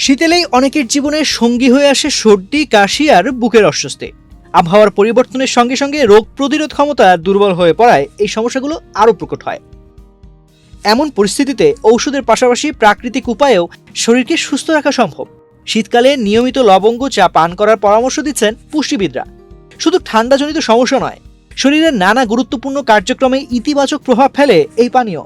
শীতেলেই অনেকের জীবনে সঙ্গী হয়ে আসে সর্দি, কাশি আর বুকের অস্বস্তি। আবহাওয়ার পরিবর্তনের সঙ্গে সঙ্গে রোগ প্রতিরোধ ক্ষমতা দুর্বল হয়ে পড়ায় এই সমস্যাগুলো আরও প্রকট হয়। এমন পরিস্থিতিতে ঔষধের পাশাপাশি প্রাকৃতিক উপায়েও শরীরকে সুস্থ রাখা সম্ভব। শীতকালে নিয়মিত লবঙ্গ চা পান করার পরামর্শ দিচ্ছেন পুষ্টিবিদরা। শুধু ঠান্ডাজনিত সমস্যা নয়, শরীরের নানা গুরুত্বপূর্ণ কার্যক্রমে ইতিবাচক প্রভাব ফেলে এই পানীয়।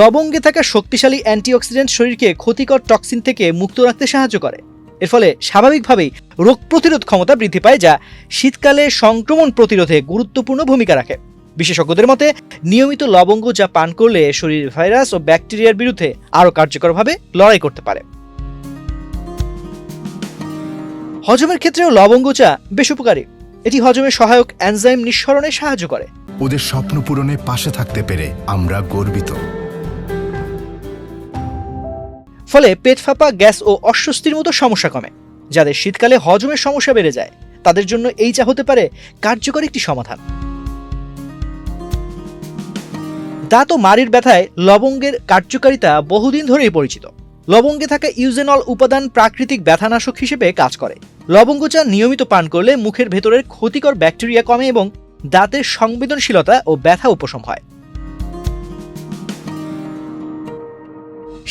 লবঙ্গে থাকা শক্তিশালী অ্যান্টিঅক্সিডেন্ট শরীরকে ক্ষতিকর টক্সিন থেকে মুক্ত রাখতে সাহায্য করে। এর ফলে স্বাভাবিকভাবেই রোগ প্রতিরোধ ক্ষমতা বৃদ্ধি পায়, যা শীতকালে সংক্রমণ প্রতিরোধে গুরুত্বপূর্ণ ভূমিকা রাখে। বিশেষজ্ঞদের মতে নিয়মিত লবঙ্গ চা পান করলে শরীর ভাইরাস ও ব্যাকটেরিয়ার বিরুদ্ধে আরও কার্যকরভাবে লড়াই করতে পারে। হজমের ক্ষেত্রেও লবঙ্গ চা বেশ উপকারী। এটি হজমে সহায়ক এনজাইম নিঃসরণে সাহায্য করে। ওদের স্বপ্ন পূরণে পাশে থাকতে পেরে আমরা গর্বিত। ফলে পেট ফাঁপা, গ্যাস ও অস্বস্তির মতো সমস্যা কমে। যাদের শীতকালে হজমের সমস্যা বেড়ে যায়, তাদের জন্য এই চা হতে পারে কার্যকর একটি সমাধান। দাঁত ও মাড়ির ব্যথায় লবঙ্গের কার্যকারিতা বহুদিন ধরেই পরিচিত। লবঙ্গে থাকা ইউজেনল উপাদান প্রাকৃতিক ব্যথানাশক হিসেবে কাজ করে। লবঙ্গ চা নিয়মিত পান করলে মুখের ভেতরের ক্ষতিকর ব্যাকটেরিয়া কমে এবং দাঁতের সংবেদনশীলতা ও ব্যথা উপশম হয়।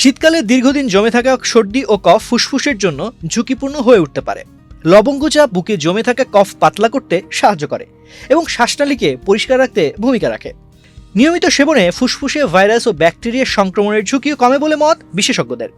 শীতকালে দীর্ঘদিন জমে থাকা সর্দি ও কফ ফুসফুসের জন্য ঝুঁকিপূর্ণ হয়ে উঠতে পারে। লবঙ্গ চা বুকে জমে থাকা কফ পাতলা করতে সাহায্য করে এবং শ্বাসনালীকে পরিষ্কার রাখতে ভূমিকা রাখে। নিয়মিত সেবনে ফুসফুসে ভাইরাস ও ব্যাকটেরিয়ার সংক্রমণের ঝুঁকিও কমে বলে মত বিশেষজ্ঞদের।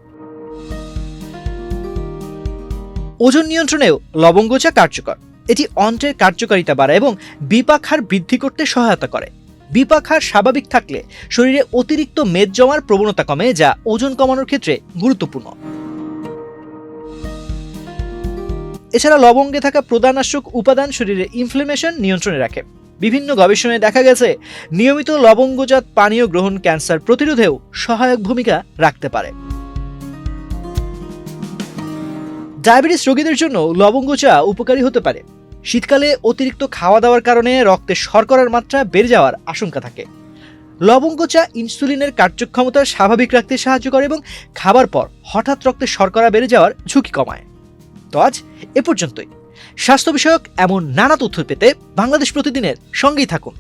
ওজন নিয়ন্ত্রণেও লবঙ্গ চা কার্যকর। এটি অন্ত্রের কার্যকারিতা বাড়ায় এবং বিপাক হার বৃদ্ধি করতে সহায়তা করে। বিপাক হার স্বাভাবিক থাকলে শরীরে অতিরিক্ত মেদ জমার প্রবণতা কমে, যা ওজন কমানোর ক্ষেত্রে গুরুত্বপূর্ণ। এছাড়া লবঙ্গে থাকা প্রদাহনাশক উপাদান শরীরে ইনফ্লেমেশন নিয়ন্ত্রণে রাখে। বিভিন্ন গবেষণায় দেখা গেছে নিয়মিত লবঙ্গজাত পানীয় গ্রহণ ক্যান্সার প্রতিরোধেও সহায়ক ভূমিকা রাখতে পারে। ডায়াবেটিস রোগীদের জন্য লবঙ্গ চা উপকারী হতে পারে। শীতকালে অতিরিক্ত খাওয়া দাওয়ার কারণে রক্তে শর্করার মাত্রা বেড়ে যাওয়ার আশঙ্কা থাকে। লবঙ্গ চা ইনসুলিনের কার্যক্ষমতা স্বাভাবিক রাখতে সাহায্য করে এবং খাবার পর হঠাৎ রক্তে শর্করা বেড়ে যাওয়ার ঝুঁকি কমায়। তো আজ এ পর্যন্তই। স্বাস্থ্য বিষয়ক এমন নানা তথ্য পেতে বাংলাদেশ প্রতিদিনের সঙ্গেই থাকুন।